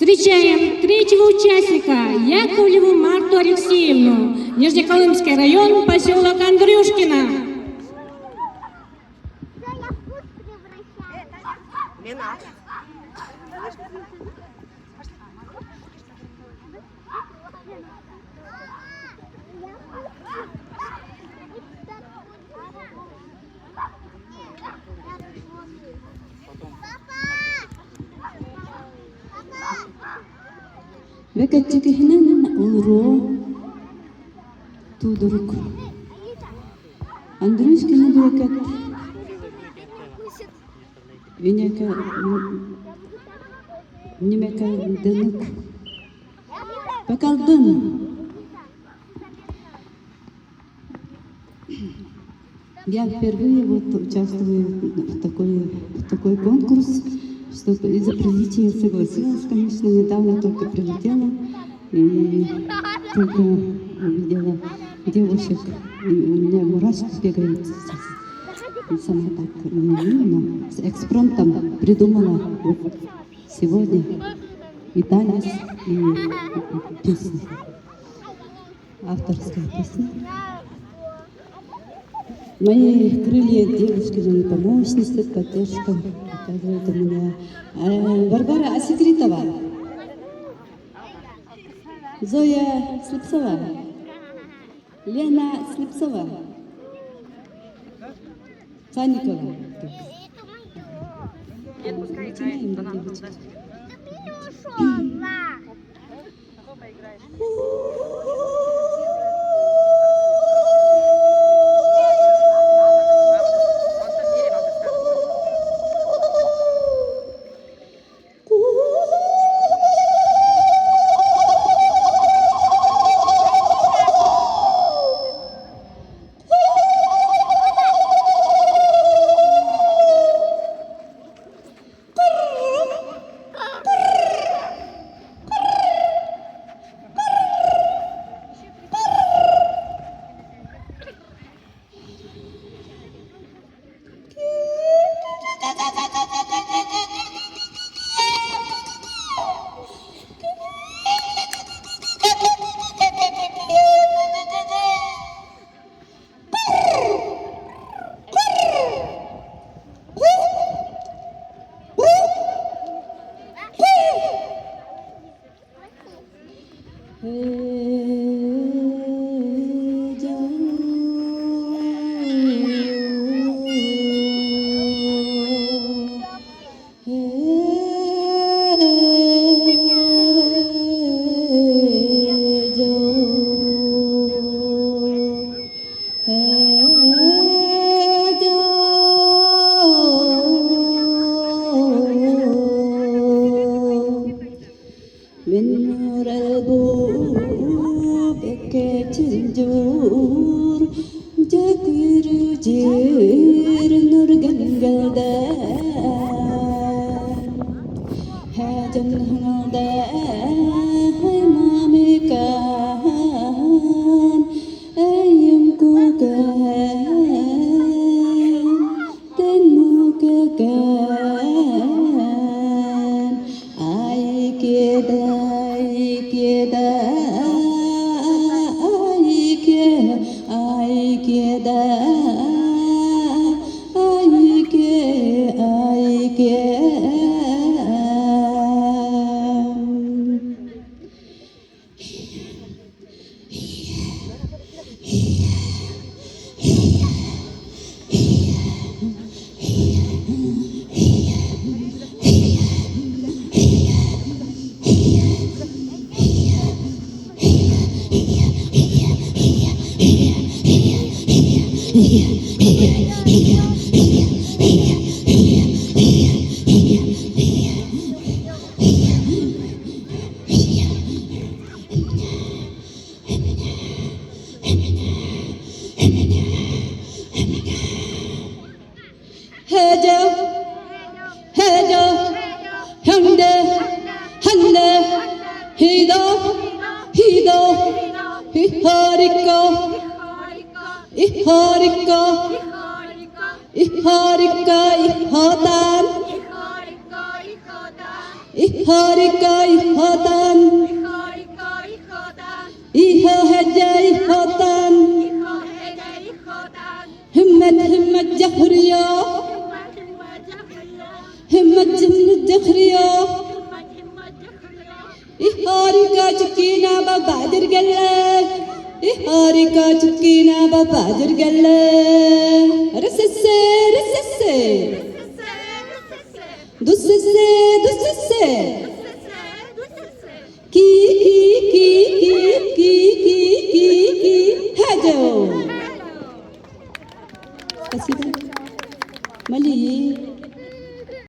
Встречаем третьего участника Яковлеву Марту Алексеевну, Нижнеколымский район, поселок Андрюшкино. Векатчикихнен улро тудурук. Андрюшкина векат. Винека немека дынок. Покалдын. Я впервые вот участвую в такой конкурс, что из-за приличия согласилась, конечно, недавно только прилетела и только увидела девушек, и у меня мурашки бегают сейчас. И сама так неожиданно с экспромтом придумала вот сегодня и танец, и песню. Авторская песня. Мои крылья девушки, мои помощницы, поддержка оказывает у меня Варвара Асекритова, Зоя Слепцова, Лена Слепцова, Санникова. Нет, пускай играет, но надо подожди. Какой поиграешь? إحاريكا إحاتان إيهاهجا إيهاتان همة جهريا همة جهريا إحاريكا چكينا ببادر گلة إحاريكا چكينا ببادر گلة رسسة رسسة دوسسة دوسسة